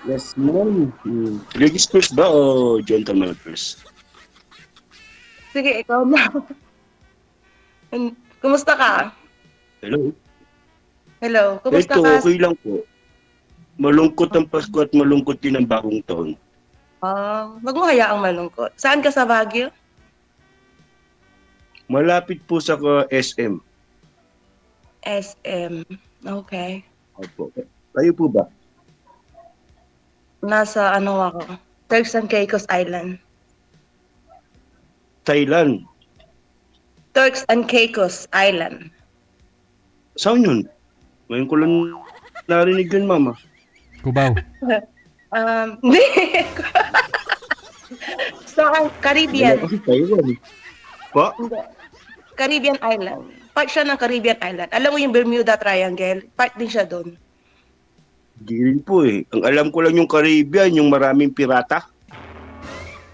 Yes, ma'am. Ladies first ba o gentleman first? Sige, ikaw na. Kumusta ka? Hello? Hello, kumusta Ito, ka? okay lang po. Malungkot ang Pasko at malungkot din ang bagong taon. Wag mo hayaang malungkot. Saan ka sa Baguio? Malapit po sa SM. SM. Okay. Opo. Kayo po ba? Nasa ano ako? Turks and Caicos Island. Thailand. Turks and Caicos Island. Saan yun? Ngayon ko lang narinig yun, mama. Cubao. Hindi. Sa Wala Caribbean. kasi Taiwan. Pa? Hindi. Caribbean Island. Part siya ng Caribbean Island. Alam mo yung Bermuda Triangle? Part din siya doon. Di rin po eh. Ang alam ko lang yung Caribbean, yung maraming pirata.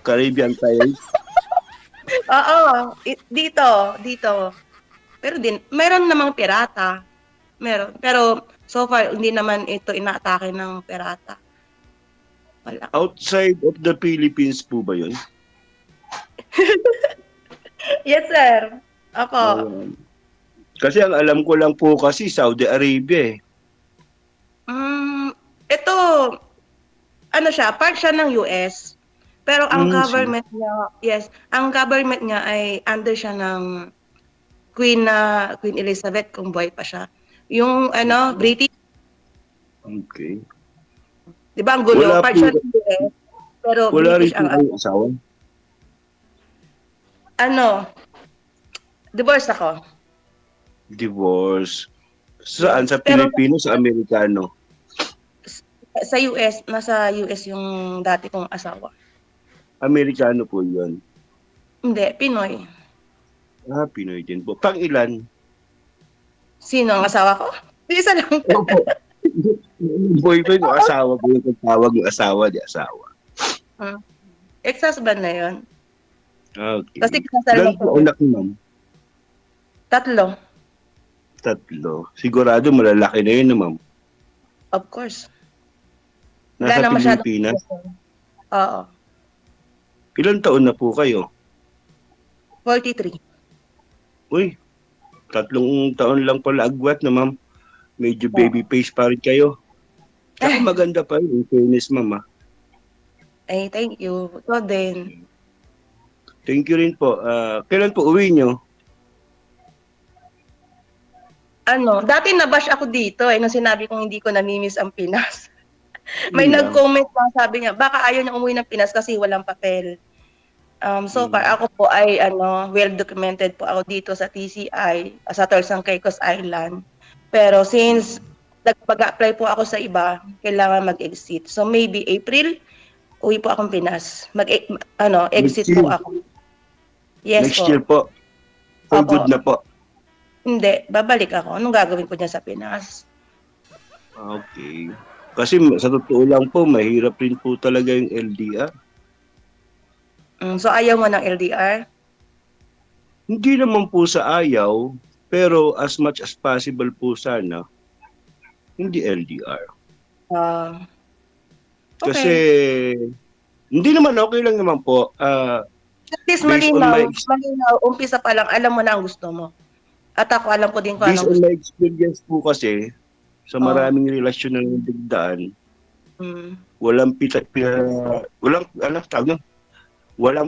Caribbean Pirates. Oo. Dito. Pero mayroon namang pirata. Meron. Pero so far, hindi naman ito inaatake ng pirata. Wala. Outside of the Philippines po ba yun? Yes, sir. Ako. Ayan. Kasi ang alam ko lang po kasi Saudi Arabia eh. Ito, ano siya, part siya ng US. Pero ang Sige. government niya, yes, ang government niya ay under siya ng Queen Elizabeth kung buhay pa siya. Yung ano, British, Okay. 'di ba ang gulo? Wala Part po, siya ng US, pero wala rin British po ang kayong asawa? ano, divorce ako. Divorce. Saan? Yes. Sa Pero Pilipino, sa Amerikano? sa US, nasa US yung dati kong asawa. Amerikano po yun. Hindi, Pinoy. Pinoy din po. Pang ilan? Sino ang asawa ko? Isa lang. Opo. Boyfriend o asawa po yung tawag ng asawa, di asawa. Ex-husband na yun. Okay. Kasi kasal Ilan mo po anak ni ma'am? 3. 3. Sigurado malalaki na yun, ma'am. Of course. Nasa Wala na masyadong. Pilipinas. Oo. Ilan taon na po kayo? 43. Uy, 3 taon lang pala agwat na ma'am. Medyo baby face pa rin kayo. Tsaka maganda pa rin, in fairness, ma'am. Ay, thank you. Ikaw din. Thank you rin po. Kailan po uwi nyo? Ano, dati nabash ako dito nung sinabi kong hindi ko namimiss ang Pinas. May Yun lang. nag-comment lang, sabi niya, baka ayaw niya umuwi ng Pinas kasi walang papel. So far, ako po ay well documented po ako dito sa TCI, sa Torsang Caicos Island. Pero since nag-apply po ako sa iba, kailangan mag-exit. So maybe April, uwi po akong Pinas. Exit Next po year. ako. Yes Next po. year po. For Opo. good na po. Hindi, babalik ako. Anong gagawin ko dyan sa Pinas? Okay. Kasi sa totoo lang po, mahirap rin po talaga yung LDR. So ayaw mo ng LDR? Hindi naman po sa ayaw, pero as much as possible po sana, hindi LDR. Ah, Kasi, okay. hindi naman okay lang naman po. At least Based on malinaw, my malinaw, umpisa pa lang, alam mo na ang gusto mo. At ako, alam ko din kung based anong on gusto. my experience po kasi, sa maraming relasyon na nagdaan, Mm. walang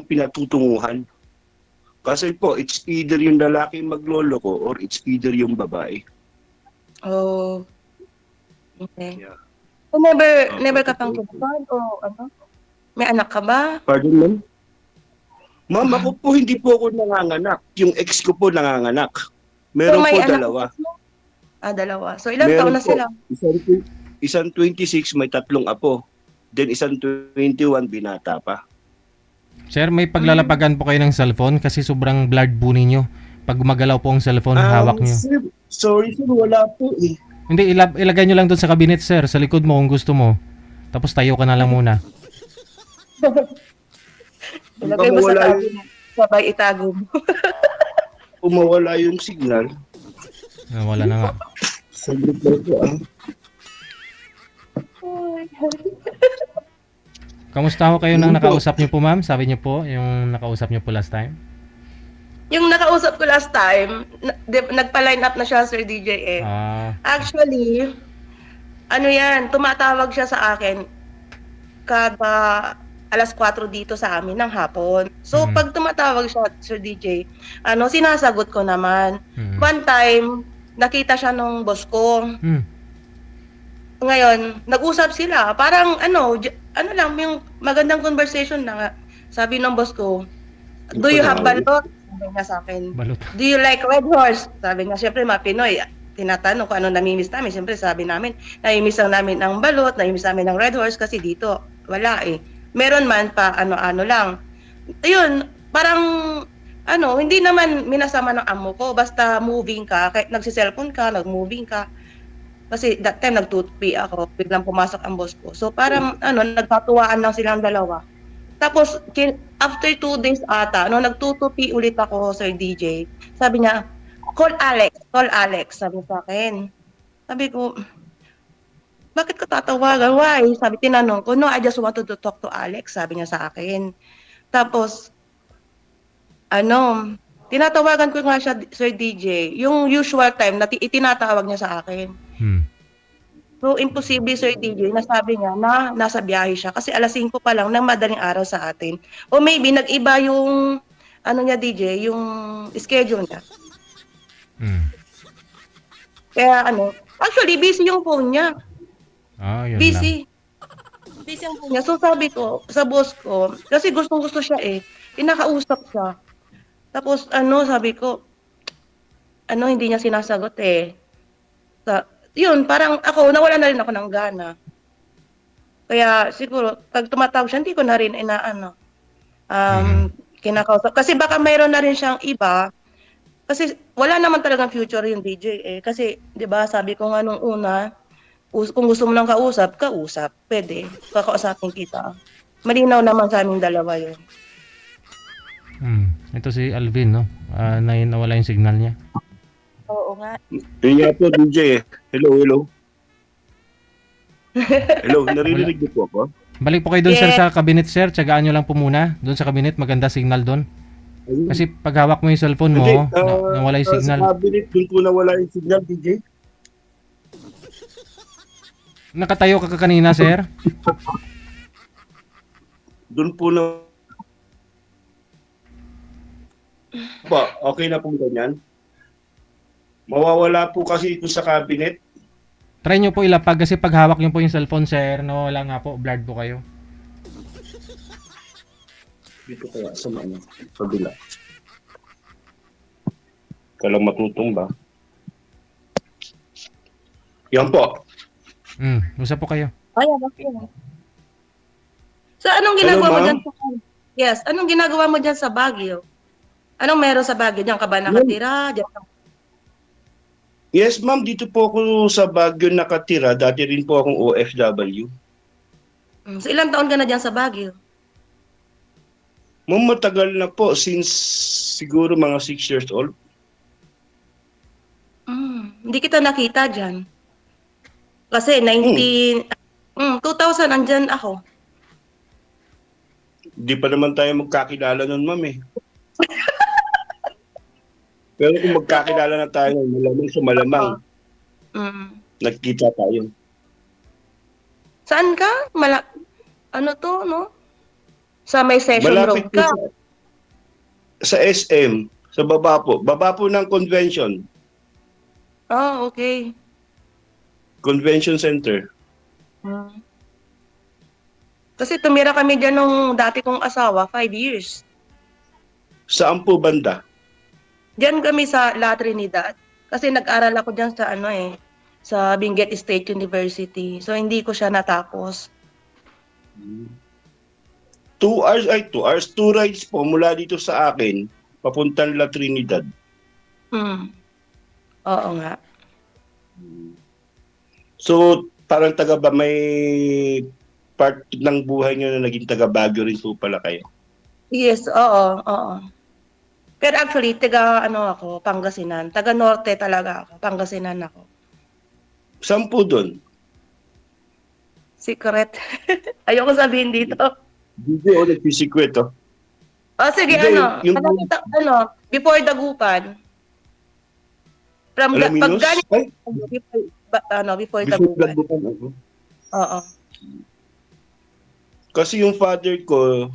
pinatutunguhan. Kasi po, it's either yung lalaki magloloko or it's either yung babae. Oh, okay. Yeah. So never ka pang Okay. kinasal o ano? May anak ka ba? Pardon, ma'am? Ma'am, ako po hindi po ako nanganganak. Yung ex ko po nanganganak. Meron may po anak dalawa. ka ba? Dalawa. So ilang Meron taon na po. sila? Isang 26, may 3 apo. Then isang 21, binata pa. Sir, may paglalapagan po kayo ng cellphone kasi sobrang blurred po ninyo. Pag gumagalaw po ang cellphone, hawak nyo. Sir, sorry sir, wala po eh. Hindi, ilagay nyo lang doon sa cabinet, sir. Sa likod mo kung gusto mo. Tapos tayo ka na lang muna. Ilagay mo sa Mawala cabinet. Sabay itago mo. Kung mawala yung signal, Wala na nga. saglit lang po Kamusta ho kayo nang Yun po. nakausap niyo po, ma'am? Sabi niyo po, yung nakausap niyo po last time. Yung nakausap ko last time, nagpa-line up na siya, Sir DJ eh. Ah, Actually, ano yan, tumatawag siya sa akin kada alas 4 dito sa amin ng hapon. So, Mm. pag tumatawag siya, Sir DJ, sinasagot ko naman. Mm. One time, nakita siya nung boss ko. Hmm. Ngayon, nag-usap sila. Parang ano lang, yung magandang conversation na nga. Sabi ng boss ko, do you have balot? Sabi niya sa akin. Balot. Do you like red horse? Sabi niya, syempre mga Pinoy, tinatanong kung ano namimiss namin. Syempre sabi namin, namimiss lang namin ang balot, namimiss namin ang red horse kasi dito, wala eh. Meron man pa ano-ano lang. Ayun, parang hindi naman minasama ng amo ko, basta moving ka, kahit nagsi-cellphone ka, nag-moving ka. Kasi that time nag-2P ako, biglang pumasok ang boss ko. So parang nagkatuwaan lang silang dalawa. Tapos after 2 days ata, nag-2P ulit ako, Sir DJ. Sabi niya, call Alex, sabi sa akin. Sabi ko, bakit ko tatawagan? Why? Sabi, tinanong ko, no, I just want to talk to Alex, sabi niya sa akin. Tapos, tinatawagan ko nga siya, Sir DJ, yung usual time na itinatawag niya sa akin. Hmm. So, imposible, Sir DJ, nasabi niya na nasa biyahe siya kasi alas 5 pa lang ng madaling araw sa atin. O maybe, nag-iba yung, niya, DJ, yung schedule niya. Hmm. Kaya actually, busy yung phone niya. Ah, yun lang. Busy. Busy ang phone niya. So, sabi ko, sa boss ko, kasi gustong-gusto siya eh, pinakausap siya. Tapos, sabi ko, hindi niya sinasagot eh. Yun, parang ako, nawala na rin ako ng gana. Kaya siguro, pag tumatawag siya, hindi ko na rin kinakausap. Kasi baka mayroon na rin siyang iba. Kasi wala naman talagang future yung DJ eh. Kasi, di ba, sabi ko nga nung una, kung gusto mo lang kausap, pwede. Kakausapin kita. Malinaw naman sa aming dalawa yun. Hmm. Ito si Alvin, no? Nawala yung signal niya. Oo nga. Yun nga po, DJ eh. Hello. Hello, naririnig niyo po ako? Balik po kayo doon, sir, Yes. sa cabinet, sir. Tsagaan nyo lang po muna. Doon sa cabinet, maganda signal doon. Kasi pag hawak mo yung cellphone mo, Hindi, nawala yung signal. Sa cabinet, dun po nawala yung signal, DJ. Nakatayo ka kanina, sir? Dun po na... Pa, okay na po ganyan. Mawawala po kasi ito sa cabinet. Try nyo po ilapag kasi pag hawak nyo po yung cellphone, sir, nawala nga po, blurred po kayo. Dito kaya sa kabila. Kalang matutong ba? Yan po. Usap po kayo. Ay, okay. So, anong ginagawa Hello, mo ma'am? dyan sa... Yes, anong ginagawa mo dyan sa Baguio? Anong meron sa Baguio? Diyan ka ba nakatira? Diyan ka... Yes, ma'am. Dito po ako sa Baguio nakatira. Dati rin po akong OFW. So, ilang taon ka na dyan sa Baguio? Ma'am, matagal na po. Since siguro mga 6 years old. Hindi kita nakita dyan. Kasi 2000 andyan ako. Di pa naman tayo magkakilala nun, ma'am eh. Pero kung magkakilala na tayo, malamang sa malamang, nagkita tayo. Saan ka? Ano to, no? Sa may session Malapit road po ka? sa SM, sa baba po. Baba po ng convention. Oh, okay. Convention Center. Kasi tumira kami dyan nung dati kong asawa, 5 years. Saan po banda? Diyan kami sa La Trinidad. Kasi nag-aral ako dyan sa sa Benguet State University. So, hindi ko siya natapos. 2 hours. 2 rides po mula dito sa akin, papuntang La Trinidad. Oo nga. So, parang may part ng buhay nyo na naging taga Baguio rin po pala kayo. Yes, oo. Pero actually, ako, Pangasinan. Taga Norte talaga ako. Pangasinan ako. Saan po doon? Secret. Ayoko sabihin dito. Hindi ako nagsisikret, oh. Sige, Hindi, yung before Dagupan. Pag Alaminos, galing, ay, before before Dagupan. Dagupan ako. Oo. Kasi yung father ko,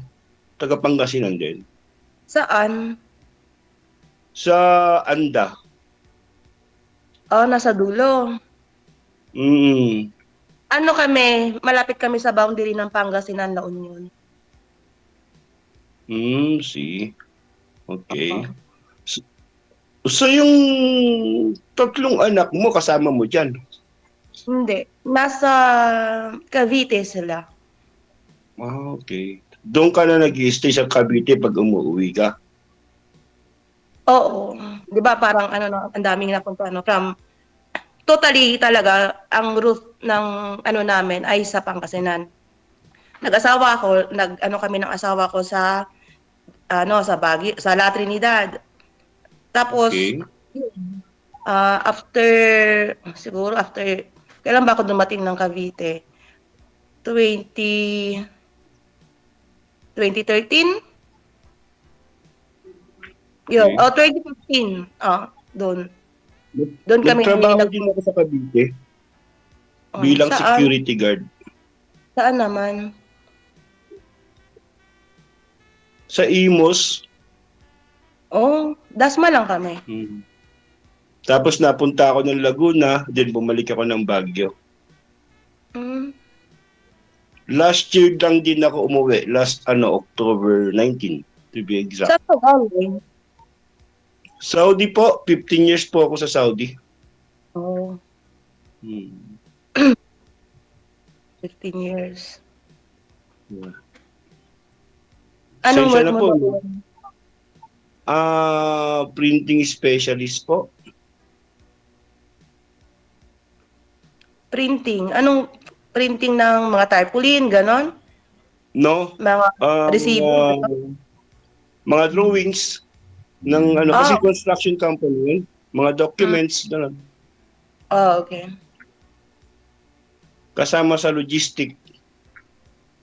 taga Pangasinan din. Saan? Sa Anda. Nasa dulo. Mm. Malapit kami sa boundary ng Pangasinan, La Union. See. Okay. Oo. So yung tatlong anak mo, kasama mo dyan? Hindi. Nasa Cavite sila. Okay. Doon ka na nag-stay sa Cavite pag umuwi ka? Oo. 'Di ba parang ang daming napunta from totally talaga ang root ng namin ay sa Pangasinan. Nag-asawa ako, kami ng asawa ko sa sa Baguio, sa La Trinidad. Tapos Okay. after siguro after kailan ba ako dumating ng Cavite? 2013? Yun. Okay. 2015. Doon. Doon kami Nagtrabaho din ako sa Cavite bilang Saan? security guard. Saan naman? Sa Imos. Dasma lang kami. Tapos napunta ako ng Laguna, then bumalik ako ng Baguio. Last year lang din ako umuwi. October 19, to be exact. Saan ka galing? Saudi po, 15 years po ako sa Saudi. 15 years. Yeah. Anong Sensya work na mo po, doon? Printing specialist po. Printing. Anong printing ng mga tarpaulin, ganon? No? Mga resibo? Mga drawings ng kasi construction company yun. Mga documents na Okay. kasama sa logistic.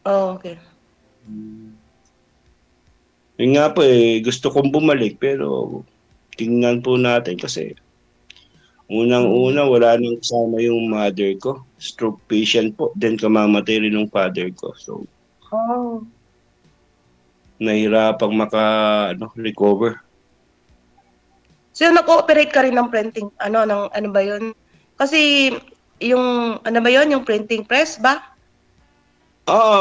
Okay. Yun nga po gusto kong bumalik pero tingnan po natin kasi unang-una wala nang kasama yung mother ko. Stroke patient po. Then kamamatay rin ng father ko. So, nahirapang recover. So, nag-ooperate ka rin ng printing, ano ba yun? Kasi, yung, yung printing press ba? Oo,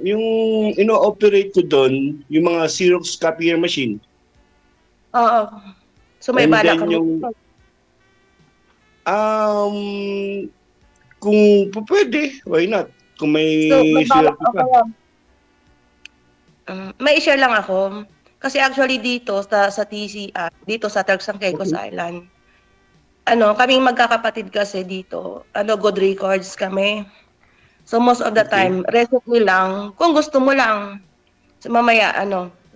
yung ino-operate ko doon, yung mga Xerox copier machine. Oo. So, may And bala then ka kung pwede, why not? Kung may may bala swerte ka. May i-share lang ako. Kasi actually dito sa TCI, dito sa Turks and Caicos Okay. Island, kaming magkakapatid kasi dito, good records kami. So most of the Okay. time, recently lang, kung gusto mo lang, so mamaya,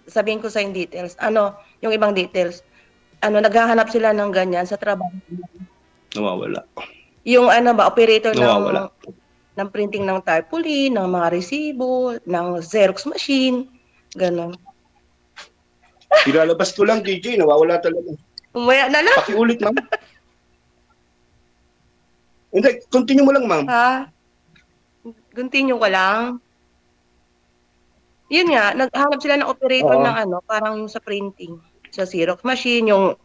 sabihin ko sa yung details, yung ibang details, naghahanap sila ng ganyan sa trabaho. Nawawala. Yung operator Nawawala. ng printing ng tarpaulin, ng mga resibo, ng Xerox machine, ganon. Ilalabas ko lang, DJ, nawawala talaga. Umaya na lang. Pakiulit, ma'am. Hindi, continue mo lang, ma'am. Continue ko lang. Yun nga, naghanap sila ng operator ng parang yung sa printing. Sa Xerox machine, yung,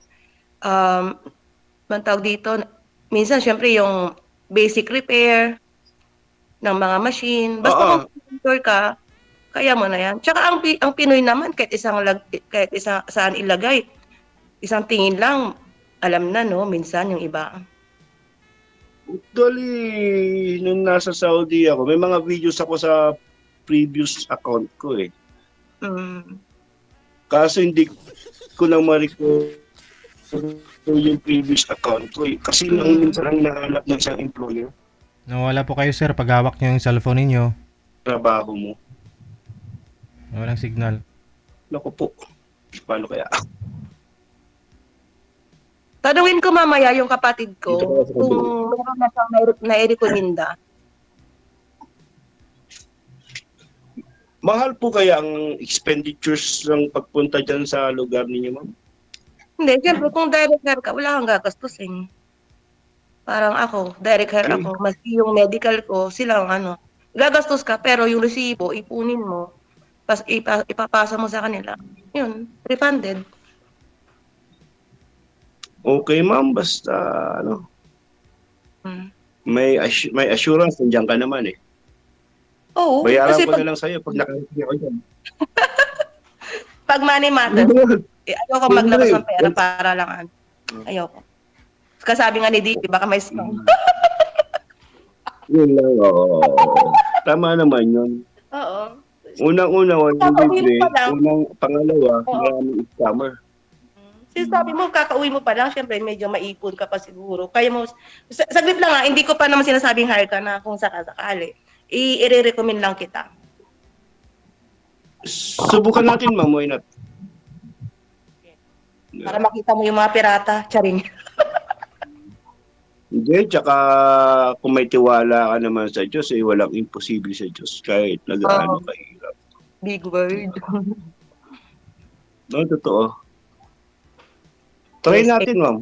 man tawag dito, minsan, syempre, yung basic repair ng mga machine. Basta kung operator ka, kaya mo na yan. Tsaka ang Pinoy naman, kahit saan ilagay, isang tingin lang, alam na, no? Minsan, yung iba. Actually, nung nasa Saudi ako, may mga videos ako sa previous account ko Kaso hindi ko lang ma-record yung previous account ko Kasi nung minsan lang nahanap ng isang employer. Nawala po kayo, sir, pag hawak nyo yung cellphone ninyo. Trabaho mo. Walang signal. Naku po. Paano kaya? Tanungin ko mamaya yung kapatid ko Dito ka sa kung meron na siyang nai-recommenda. Mahal po kaya ang expenditures ng pagpunta dyan sa lugar ninyo, ma'am? Hindi, siyempre kung direct hire ka, wala kang gagastusin. Parang ako, direct hire Okay. ako, maski yung medical ko, silang ano, gagastos ka, pero yung resibo, ipunin mo, ipapasa mo sa kanila. Yun, refunded. Okay, ma'am. Basta, ano, Hmm. may assurance, nandiyan ka naman eh. Oo, Bayaran kasi ko na lang sa'yo pag nakarating ako dyan. pag money matters, ayoko maglabas Siyempre. ng pera para lang ano. Ayoko. Kasi sabi nga ni Didi, baka may scam. Yun lang, oo. Tama naman yun. Oo. Unang-una, walang Kakauwi mo libre. pa lang. Pangalawa, Oo. maraming scammer. Sabi mo, kakauwi mo pa lang, syempre medyo maipon ka pa siguro. Kaya mo, saglit lang nga, hindi ko pa naman sinasabing hire ka na kung sakasakali. I-recommend lang kita. Subukan natin, ma'am. Why not? Para makita mo yung mga pirata. Charing. Hindi, tsaka kung may tiwala ka naman sa Diyos, eh, walang imposible sa Diyos kahit nagaano kahirap. Big word. No, totoo. Try Yes, natin, ma'am.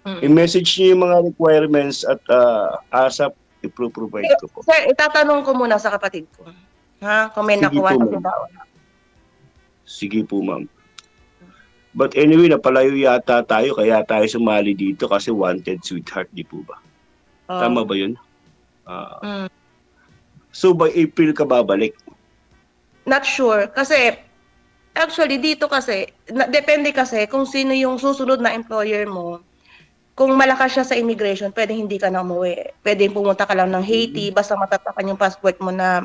Mm. I-message niyo yung mga requirements at ASAP i-provide ko po. Sir, itatanong ko muna sa kapatid ko. Ha? Kung may Sige nakuha po, na ma'am. sila. Sige po, ma'am. But anyway, napalayo yata tayo kaya tayo sumali dito kasi wanted sweetheart, di po ba? Tama ba yun? Mm. So by April ka babalik? Not sure. Kasi, actually, dito kasi, depende kasi kung sino yung susunod na employer mo. Kung malakas siya sa immigration, pwede hindi ka na umuwi. Pwede pumunta ka lang ng Haiti, basta matatakan yung passport mo na,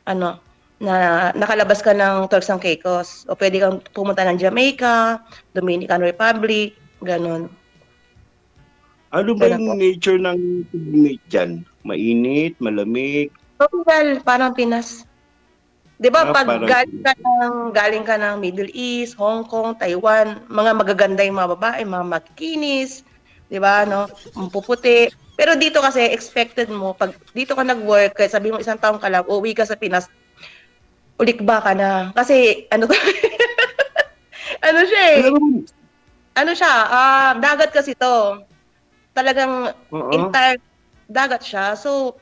ano, na nakalabas ka ng Turks and Caicos. O pwede kang pumunta ng Jamaica, Dominican Republic, ganun. Ano ba Ganun po. yung nature ng climate dyan? Mainit, malamig? Tropical, parang Pinas. 'Di ba pag Parang galing ka ng Middle East, Hong Kong, Taiwan, mga magaganda yung mga babae, mga makikinis, 'di ba, no? Puputi. Pero dito kasi expected mo pag dito ka nag-work, kahit sabihin mo isang taon ka lang, uuwi ka sa Pinas, ulikba ka na. Kasi ano ano siya eh, alam mo, ano siya, dagat kasi 'to. Talagang oo. entire dagat siya. So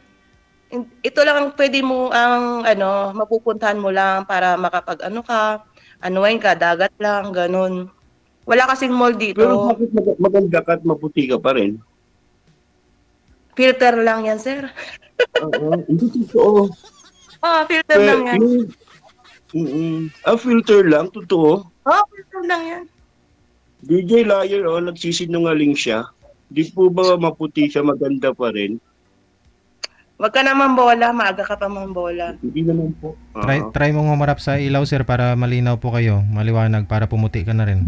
ito lang ang pwede mo ang ano, mapupuntahan mo lang para makapag-ano ka, unwind ka, dagat lang, gano'n. Wala kasing mall Pero dito. bakit maganda ka at maputi ka pa rin? Filter lang 'yan, sir. Oo, hindi totoo. Filter lang 'yan. Filter lang, totoo. Filter lang 'yan. DJ Liar, nagsisinungaling siya. Di po ba maputi siya, maganda pa rin? Wag ka na mambola, maaga ka pa mambola. Hindi naman po. Try mong humarap sa ilaw, sir, para malinaw po kayo. Maliwanag, para pumuti ka na rin.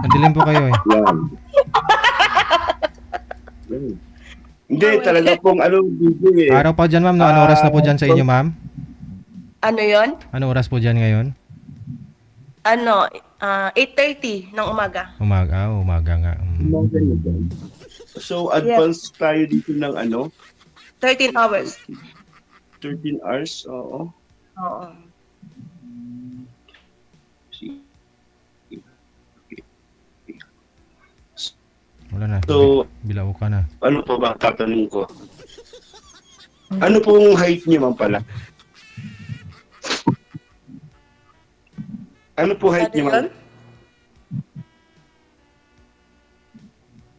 Madilim po kayo eh. Yan. Yan. Hindi, talaga pong DJ eh. Araw pa dyan, ma'am. No? Ano oras na po dyan sa inyo, ma'am? Ano 'yon? Ano oras po dyan ngayon? Ano, 8:30 ng umaga. Umaga nga. So, advance tayo dito ng 13 hours. 13 hours, oo. Oo. Wala na. So, Bilao ka na. ano po ba tatanungin ko? Ano pong height niyo man pala? Ano po height Ano niyo, 'yun? ma'am?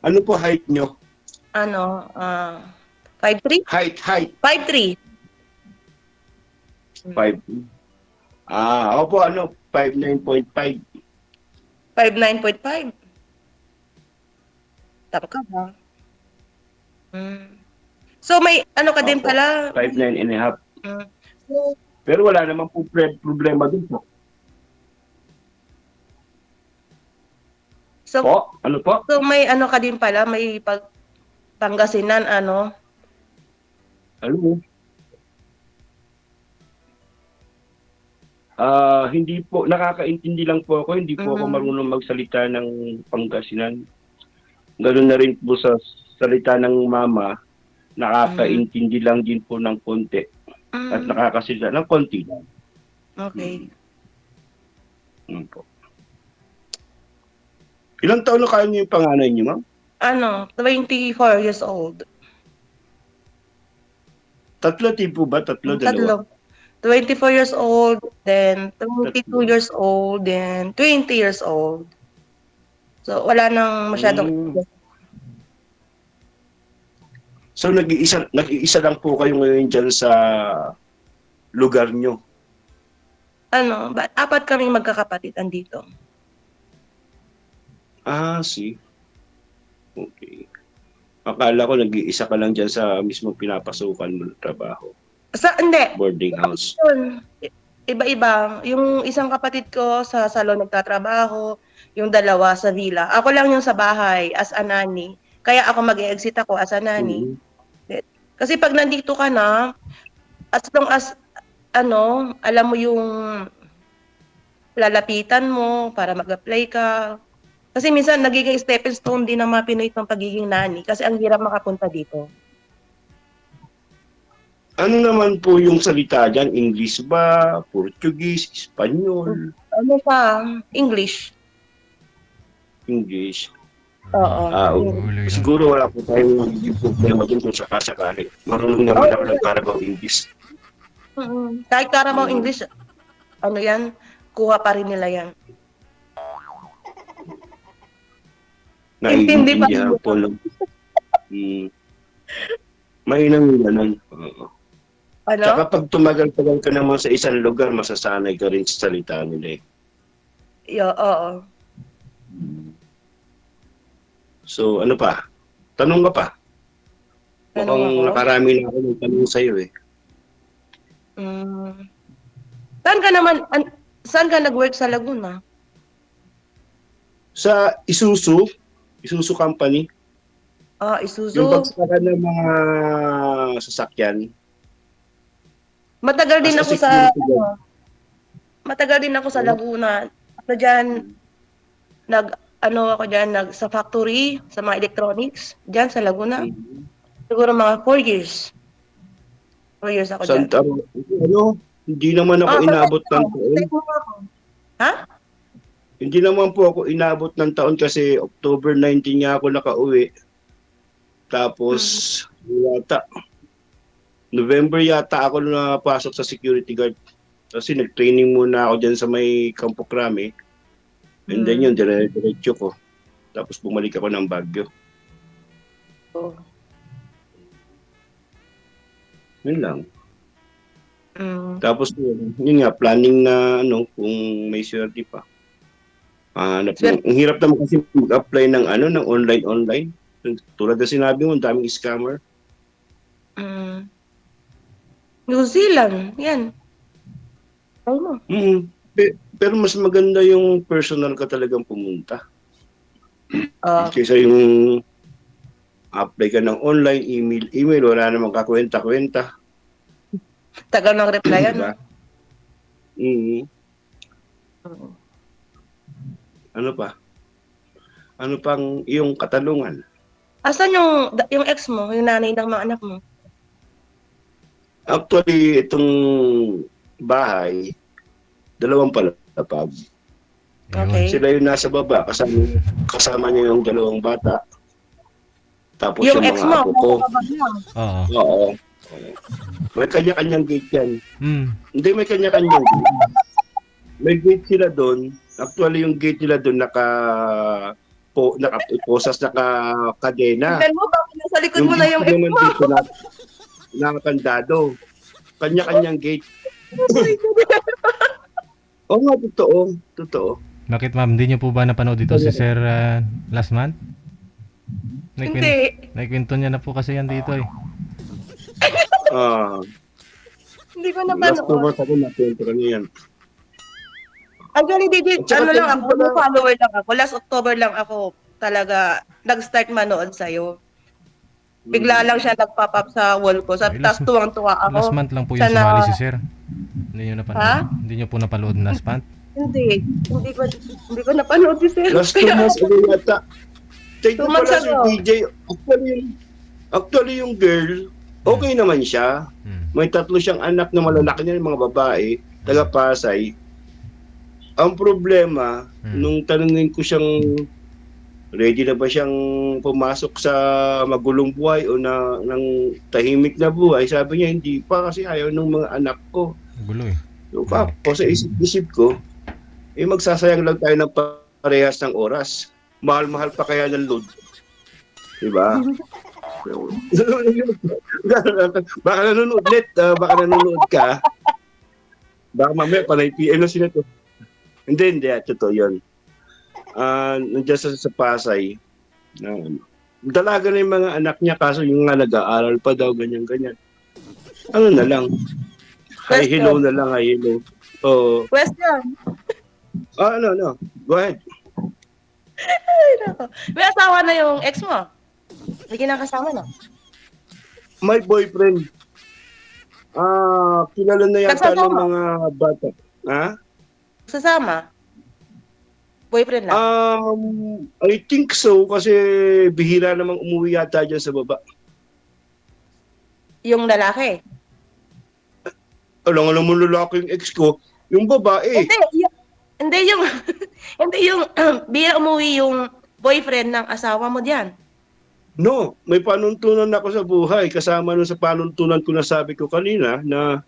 Ano po height niyo? Ano, 5'3"? Height. 5'3". 5. Ako po 5'9.5. 5'9.5". Tama ka ba? So may ano ka din Opo. pala. 5'9 and a half. So, Pero wala naman po problema dun po. so, Po? Ano po? so may ano ka din pala, may Pangasinan ano. Ano? Hindi po, nakakaintindi lang po ako, hindi po ako marunong magsalita ng Pangasinan. Ganoon na rin po sa salita ng mama, nakakaintindi lang din po ng konti. At nakakasalita ng konti lang. Okay. Yun po. Ilang taon na kayo niyo yung panganay niyo, ma'am? 24 years old. Tatlo tipo ba? Tatlo, dalawa? Tatlo. 24 years old, then 22 Tatlo. years old, then 20 years old. So, wala nang masyadong Mm. So, nag-iisa lang po kayo ngayon dyan sa lugar nyo. Apat kaming magkakapatid andito. See. Okay. Akala ko nag-iisa ka lang dyan sa mismo pinapasukan mo ng trabaho. Hindi. Boarding house. Yun. Iba-iba. Yung isang kapatid ko sa salon nagtatrabaho, yung dalawa sa villa. Ako lang yung sa bahay as a nanny. Kaya ako mag-exit ako as a nanny. Mhm. Kasi pag nandito ka na, as long as alam mo yung lalapitan mo para mag-apply ka. Kasi minsan nagiging stepping stone din ng mga Pinoy ng pagiging nanny kasi ang hirap makapunta dito. Ano naman po yung salita dyan? English ba? Portuguese? Espanyol? English. English? Oo. Uloy lang. Siguro wala po tayong magiging problema dun kung sakasakali. Marunong naman ako ng Carabao English. Kahit Carabao English, kuha pa rin nila yan. Intindi pa Naiintindihan po lang. Mainang ganun. Oo. Tsaka pag tumagal-tagal ka naman sa isang lugar, masasanay ka rin sa salita nila eh. Oo. So, ano pa? Tanong ka pa? Mukhang nakarami na ako ng tanong sa'yo eh. Saan ka nag-work sa Laguna? Sa Isuzu Company, Isuzu. yung pagsaka ng mga sasakyan. Matagal din As a ako sa security guard. Matagal din ako sa Laguna. Ako diyan sa factory, sa mga electronics, diyan sa Laguna. Siguro mga 4 years. 4 years ako diyan. Hindi naman ako inabot ng taon. Ha? Hindi naman po ako inabot ng taon kasi October 19 nga ako nakauwi. Tapos, November yata ako napasok sa security guard. Kasi nag-training muna ako dyan sa may Campo Crame. And then yun, diretso ko. Tapos bumalik ako ng Baguio. Yun lang. Tapos yun nga, planning na kung may swerte pa. Ang hirap naman kasi mag-apply ng ng online. Tulad na sinabi mo, daming scammer. New Zealand, yan. Pero mas maganda yung personal ka talagang pumunta. Kaysa yung apply ka ng online, email, wala namang kakwenta-kwenta. Tagal ng replyan. Diba? Ano pa? Ano pang iyong katanungan? Asan yung ex mo, yung nanay ng mga anak mo? Actually, itong bahay, 2 palapag. Okay. Sila yung nasa baba, kasama niya yung 2 bata. Tapos Yung yung ex mga mo, apo ko. Oo. Oo. May kanya-kanyang gate yan. Hindi, may kanya-kanyang gate. May gate sila doon. Actually, yung gate nila doon nakaposas, naka-kadena. Tignan mo, bakit nasa likod mo na yung ex mo? Dito nakakandado. Kanya-kanyang gate. Oo nga, totoo. Bakit ma'am, hindi niyo po ba napanood dito si Sir last month? Hindi. Naikwento niya na po kasi yan dito eh. Hindi ko Last 2 napanood. months ako nakwento ka niyan. Actually, lang ako, pala- follower lang ako. Last October lang ako talaga nag-start manood sa'yo. Bigla lang siya nag-pop up sa wall ko. Ay, Tapos tuwang-tuwa ako. Last month lang po yung Sana- sumali si Sir. Hindi niyo napanood. Ha? Hindi niyo po napanood last month. Hindi ko napanood si Sir. Last 2 months ago yata. Take 2 mo months pala si ago. DJ. Actually yung girl, Okay naman siya. Mm. May 3 siyang anak na malalaki na yung mga babae, taga Pasay. Ang problema, nung tanungin ko siyang ready na ba siyang pumasok sa magulong buhay o ng tahimik na buhay, sabi niya hindi pa kasi ayaw ng mga anak ko. Gulo eh. So, ako sa isip ko, magsasayang lang tayo ng parehas ng oras. Mahal-mahal pa kaya ng load. Diba? Baka nanonood net, baka nanonood ka. Baka mamaya panay PM na sila to. Hindi, totoo yun. Nandiyan sa Pasay, dalaga na yung mga anak niya, kaso yung nga nag-aaral pa daw, ganyan-ganyan. Ano na lang, hi, hello na lang, hi, hello. Oo. Question. No. Go ahead. Ay, nako. May asawa na yung ex mo. Hindi kinakasama, no? My boyfriend, kilala na yata ng Nagsasama? mga bata. Ha? Sasama? Boyfriend lang? I think so, kasi bihira namang umuwi yata dyan sa baba. Yung lalaki? Alam mo lalaki yung ex ko, yung babae. Hindi yung hindi yung bihira umuwi yung boyfriend ng asawa mo diyan. No, may panuntunan ako sa buhay. Kasama nun sa panuntunan ko na sabi ko kanina na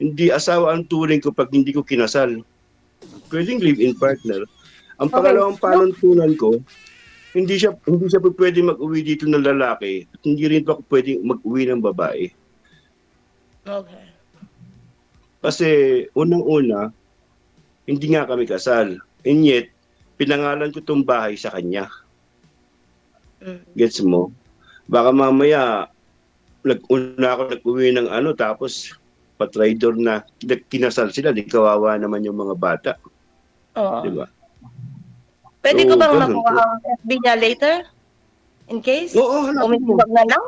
hindi asawa ang turing ko pag hindi ko kinasal. Pwedeng live-in partner. Ang pangalawang panuntunan ko, hindi siya pwede mag-uwi dito ng lalaki at hindi rin pa ako pwedeng mag-uwi ng babae. Okay. Kasi unang-una, hindi nga kami kasal. And yet, pinangalan ko tong bahay sa kanya. Gets mo? Baka mamaya, una ako nag-uwi ng tapos patraidor na kinasal sila, di kawawa naman yung mga bata. Oo. Diba? Pwede So, ko bang ganun makuha po. ang FB niya later? In case? Oo, hanapin mo. Umitibag na lang?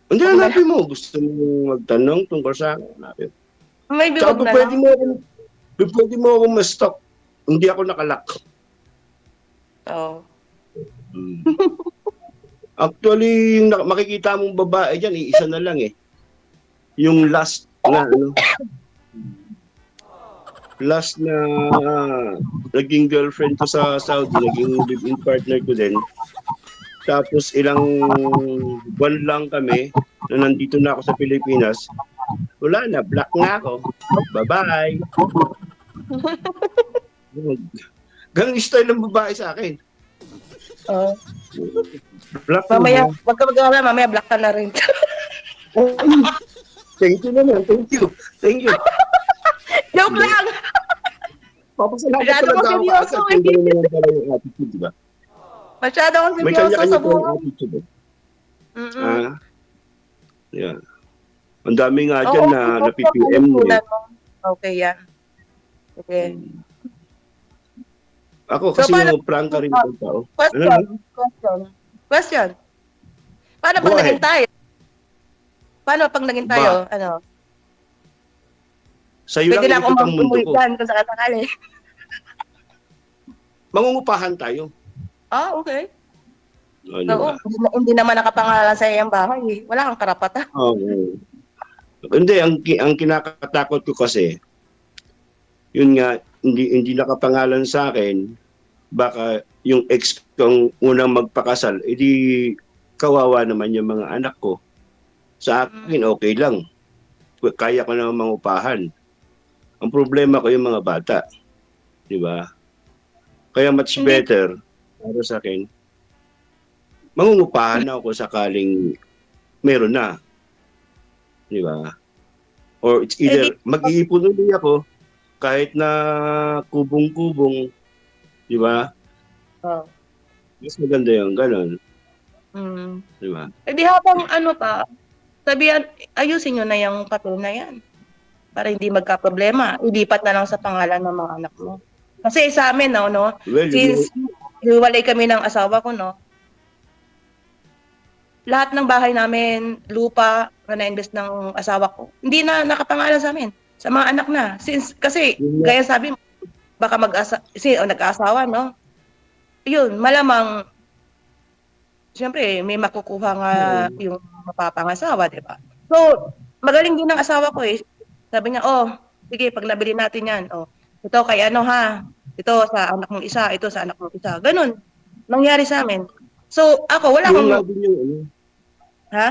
Hindi, hanapin mo. Gusto mo magtanong tungkol sa akin, hanapin. Maybe Tsaka wag na pwede lang. pwede mo akong ma-stop. Hindi ako nakalock. Oo. Actually, yung makikita mong babae dyan, isa na lang eh. Yung last na naging girlfriend ko sa Saudi, naging live-in partner ko din. Tapos ilang buwan lang kami na nandito na ako sa Pilipinas. Wala na, black na ako. Bye-bye. Ganun yung style ng babae sa akin. Oo. Black Mamaya, na. wag ka mag-alala, mamaya black ka na rin. Thank you naman, thank you. Joke lang! Papasalamat Masyado talaga ko ako seryoso agad kung gano'n naman pala yung attitude, di ba? Masyado akong May seryoso kanya-kanya sa po yung buhay. attitude. Mm-mm. Yeah. Ang dami nga Oo, dyan na PPM mo eh. Okay, yan. Okay. Ako So, kasi paano- yung prank ka rin ng tao. Question. Paano Go pag ahead. naging tayo? Paano pag naging tayo? Sa'yo Pwede lang na akong ikot ang mundo ko. umuwitan kung sakasakali. Mangungupahan tayo. Okay. O, di Oo, ba? hindi naman nakapangalan sa iyong bahay. Wala kang karapatan. Oo. Hindi, ang kinakatakot ko kasi, yun nga, hindi nakapangalan sa akin, baka yung ex kong unang magpakasal, edi kawawa naman yung mga anak ko. Sa akin, okay lang. Kaya ko naman mangupahan. Ang problema ko yung mga bata. Di ba? Kaya much better, para sa akin, mangungupahan na ako sakaling meron na. Di ba? Or it's either mag-iipon ulit ako kahit na kubong-kubong, di ba? Oh. Mas maganda yung ganon. Mm. Di ba? Di habang sabihan, ayusin nyo na yung patol na yan. Para hindi magka-problema. Ilipat na lang sa pangalan ng mga anak mo. Kasi sa amin, no? Well, Since hiwalay kami ng asawa ko, no? Lahat ng bahay namin, lupa na na-invest ng asawa ko, hindi na nakapangalan sa amin. Sa mga anak na. Kasi, gaya sabi mo, baka nag-aasawa, no? Yun, malamang, siyempre, may makukuha nga yung mapapangasawa, di ba? So, magaling din ang asawa ko eh. Sabi niya, oh, sige, pag nabili natin yan, oh, ito kay ano ha, ito sa anak mong isa, ito sa anak mong isa. Ganun, nangyari sa amin. So, ako, wala Yun akong, nga din yung ano. ha?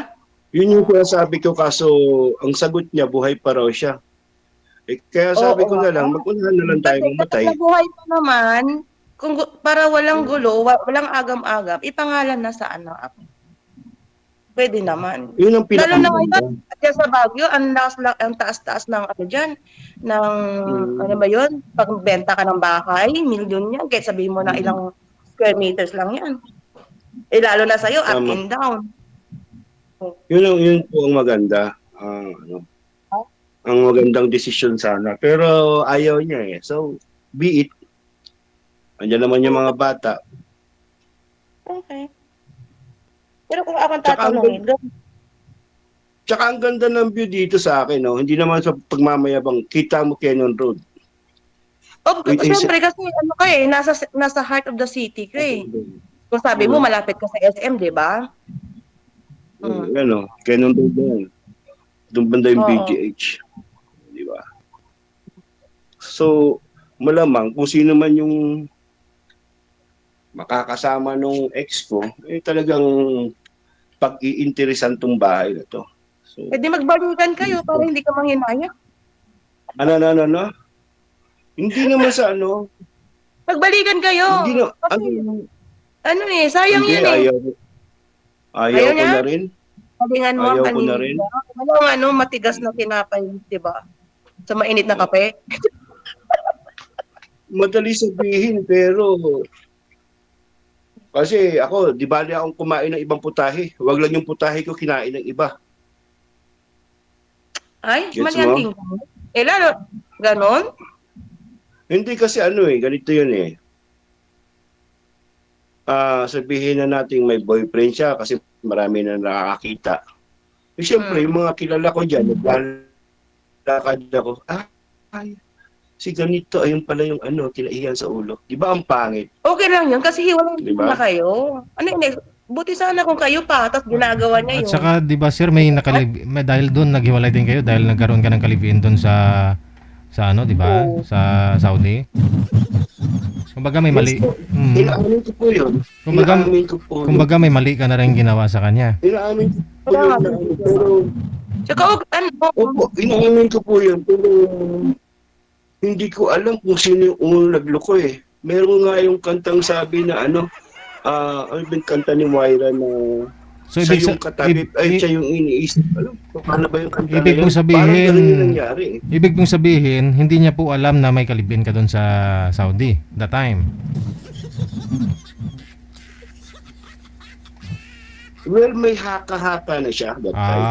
Yun yung sinasabi ko kaso ang sagot niya buhay pa raw siya. Eh, kaya sabi Oo ko nga. na lang, mag-unahan na lang tayo Kasi kapag mamatay. nabuhay pa naman, kung para walang gulo, walang agam-agam, ipangalan na sa anak. Pwede naman. Yun ang Lalo na pinakamaganda. ngayon, diyan sa Baguio, ang taas-taas ng ano diyan, ng ano Mm. ba 'yun, pagbenta ka ng bahay, milyon 'yan, kahit sabihin mo na ilang square meters lang 'yan. Eh lalo na sa'yo, up Tama. and down. Yun po ang maganda. Ano, ang magandang desisyon sana. Pero ayaw niya eh. So, be it. Andiyan naman yung mga bata. Okay. Pero kung ako ang Tsaka ang, tatanungin, tsaka ang ganda ng view dito sa akin, no? Hindi naman sa pagmamayabang. Kita mo Cannon Road. siyempre kasi ano ka eh, nasa heart of the city ka eh. Kung sabi mo, malapit ka sa SM, di ba? Ano, Cannon Road na yan. Doon banda yung Oo. BGH. Di ba? So, malamang kung sino man yung makakasama nung ex ko, eh talagang pag-iinteresan tong bahay na to. So, Pwede magbalikan kayo para hindi ka manghinaya. ano? Hindi naman sa ano. Magbalikan kayo. Hindi na, Kasi, ano eh, sayang hindi, yan eh. ayaw ko niya? na rin. Sabihan mo ang Ayaw ko na rin. paninira. Walang ano, matigas na tinapay, di ba? Sa mainit na kape. Madali sabihin, pero kasi ako, di bali akong kumain ng ibang putahe. Huwag lang yung putahe ko kinain ng iba. Ay, Gets mali ang mo? tingin. Eh, lalo, ganon? Hindi kasi ano eh, ganito yun eh. Sabihin na natin may boyfriend siya kasi marami na nakakakita. Eh, siyempre, yung mga kilala ko dyan, naglalakad ako, ay, si ganito, ayun pala yung ano, kinaiyan sa ulo. Di ba ang pangit? Okay lang yun kasi hiwalay Di ba? na kayo. Ano yun eh, buti sana kung kayo pa, tapos ginagawa niya At yun. saka 'di ba sir, may dahil doon naghiwalay din kayo dahil nagkaroon ka ng kalibin doon sa ano, 'di ba? Oo. Sa Saudi. Kumbaga may mali. Inaamin ko po yun. Kumbaga, Inaamin ko po yun. kumbaga may mali ka na rin ginawa sa kanya. Inaamin ko po Wala yun. nga. Pero, Tsaka, ano, opo, inaamin ko po yun. Pero, hindi ko alam kung sino yung unang nagloko eh. Meron nga yung kantang sabi na ano, ano ba yung kanta ni Moira na So siya ibig yung katabi, ay siya yung iniisip. Alam, paano ba yung kanta ibig na mong yun? sabihin, Parang ganun yung nangyari eh. ibig mong sabihin, hindi niya po alam na may kalibin ka doon sa Saudi that time. Well, may haka-haka na siya that time.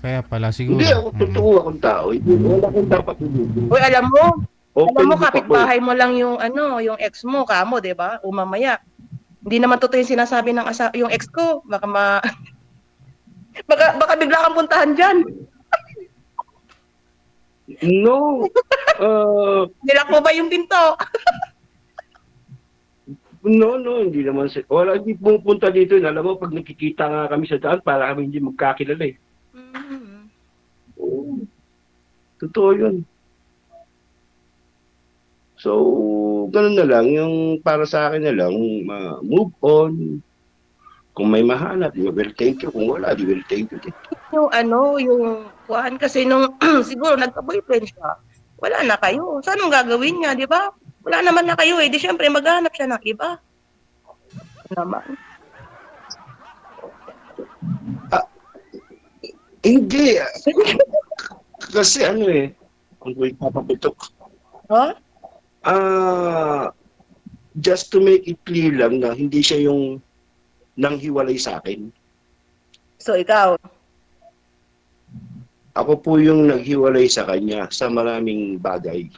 Kaya pala siguro. Hindi ako totoo akong tao. Wala akong dapat dito. uy, alam mo, Open book ako. kapitbahay mo lang yung ano, yung ex mo, kamo, 'di ba? O mamaya. Hindi naman totoo yung sinasabi ng yung ex ko. Baka baka bigla kang puntahan diyan. No. Nilak mo ba yung pinto? No, hindi naman. Wala, hindi pumupunta dito. Alam mo, pag nakikita nga kami sa daan, para kami hindi magkakilala eh. Oo. Totoo yun. So, ganun na lang. Yung para sa akin na lang, move on. Kung may mahanap, well, thank you. Kung wala, well, thank you. Yung ano, yung kuhan kasi nung siguro nagka-boyfriend siya. Wala na kayo. So anong gagawin niya, 'di ba? Wala naman na kayo eh. Di syempre maghahanap siya ng iba. Naman. Hindi. Kasi ano eh, kung ko ipapaputok. Huh? Just to make it clear lang na hindi siya yung nanghiwalay sa akin. So ikaw? Ako po yung naghiwalay sa kanya sa maraming bagay.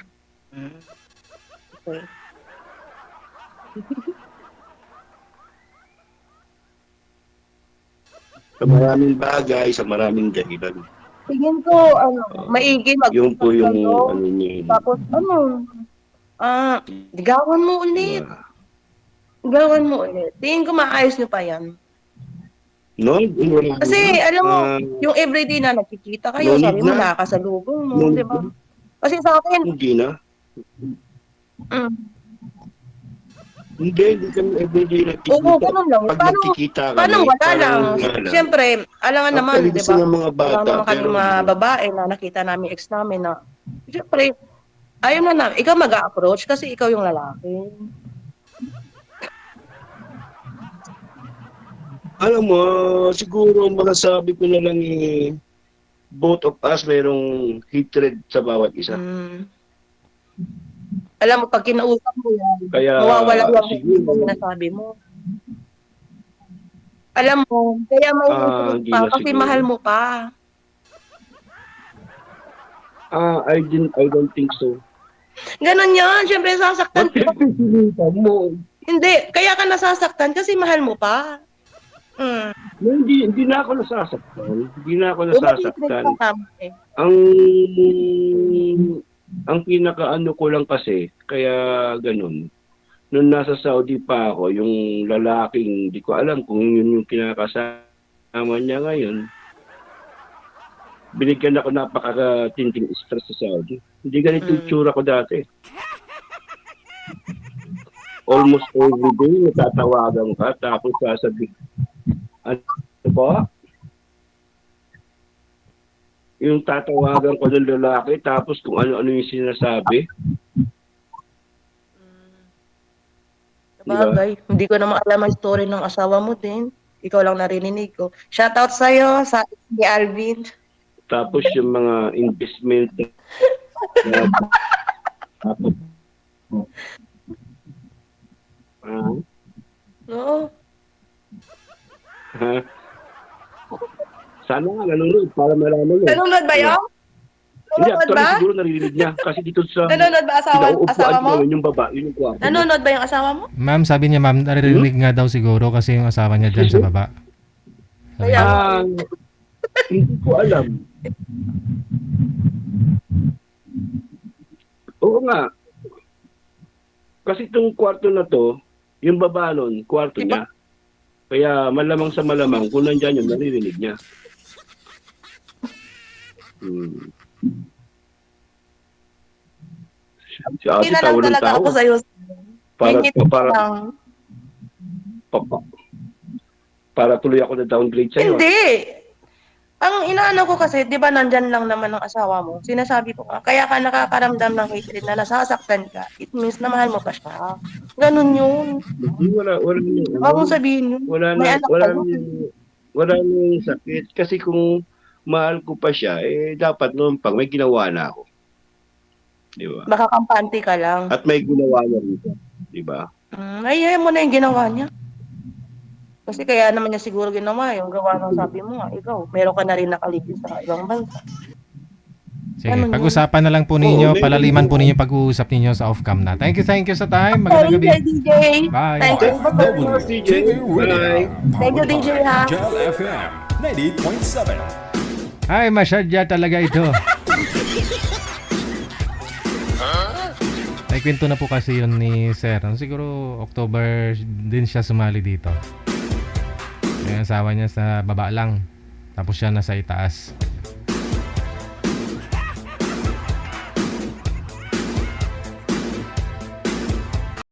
Okay. Sa maraming bagay, sa maraming dahilan. Tingin ko, maigi Yung po yung kayo. ano niya. Tapos ligawan mo ulit. Ligawan mo ulit. Tingin ko maayos niyo pa yan. No, wala Kasi na. alam mo, yung everyday na nagkikita kayo, No sabi need mo na. nakakasalubong mo, No di need ba? na. Kasi sa akin, Hindi na. mm, Hindi kami everyday oo, nagkikita. ganun lang. Pag Paano, nagkikita paano kami, wala parang lang? wala lang. Siyempre, alam nga naman, Actually, di gusto ba? ng mga Wala bata, naman kami pero mga babae na nakita namin ex namin na, siyempre, ayaw na namin. Ikaw mag-a-approach kasi ikaw yung lalaki. alam mo, siguro masasabi ko na lang both of us merong hatred sa bawat isa. Mm. Alam mo, pag kinausap mo yan, Kaya mawawala yung hindi siguro, mo sinasabi mo. Alam mo, kaya mauulit hindi pa na kasi mahal siguro. mo pa. I don't think so. Ganon yan. Siyempre, sasaktan Ba't ka. pinipilitan mo? Hindi. Kaya ka nasasaktan kasi mahal mo pa. Mm. No, hindi na ako nasasaktan. Hindi na ako O matitrip nasasaktan. ka naman eh. Ang ang pinakaano ko lang kasi, kaya ganun. Nung nasa Saudi pa ako, yung lalaking, di ko alam kung yun yung kinakasama niya ngayon, binigyan ako napakatinding stress sa Saudi. Hindi ganito yung tsura ko dati. Almost every day, natatawagan ka, tapos sasabi, ano ba? Yung tatawagan ko ng lalaki, tapos kung ano-ano yung sinasabi. Di ba? Sabagay, hindi ko naman alam ang story ng asawa mo din. Ikaw lang narinig ko. Shoutout sa'yo, sa ni Alvin. Tapos yung mga investment na tapos Oo. ha? Sana nga nanonood para malaman mo. Nanonood ba yun? Hindi, Nanonood actually ba? siguro naririnig niya. Kasi dito sa Nanonood ba asawa kinauupuan mo? ko yun yung baba, yun yung kwarto. Nanonood ba yung asawa mo? Ma'am, sabi niya ma'am, naririnig nga daw siguro kasi yung asawa niya dyan sa baba. Sabi Kaya niya. nga. Hindi ko alam. Oo nga. Kasi itong kwarto na to, yung baba nun, kwarto Diba? niya. Kaya malamang sa malamang, kung nandyan yun, naririnig niya. Si ate, Hindi na lang tawa ng talaga tawa. ako sa'yo. Para, Ngingit para, lang. para, para tuloy ako na downgrade sa'yo. Hindi. Ang inaano ko kasi, di ba nandyan lang naman ang asawa mo? Sinasabi ko nga, kaya ka nakakaramdam ng hatred na nasasaktan ka. It means na mahal mo pa siya. Ganun yun. Hindi, wala Huwag mong sabihin yun. May anak kayo. wala nang sakit. Kasi kung mahal ko pa siya, dapat noon pag may ginawa na ako. Di ba? Baka kampante ka lang. At may ginawa niya rito. Di ba? Ayayin mo na yung ginawa niya. Kasi kaya naman niya siguro ginawa yung gawa ng sabi mo nga, ikaw, meron ka na rin nakalipin sa ibang bansa. Sige, Ano yun? pag-usapan na lang po ninyo, Oo, palaliman po ninyo pag-uusap ninyo sa off-cam na. Thank you sa time. Magandang gabi. DJ. Bye. Thank you. DJ, bye. Thank you, DJ, ha? Jal FM 98.7. Ay, masyadya talaga ito. May kwento na po kasi yun ni Sir. Siguro October din siya sumali dito. Yung asawa niya sa baba lang. Tapos siya nasa itaas.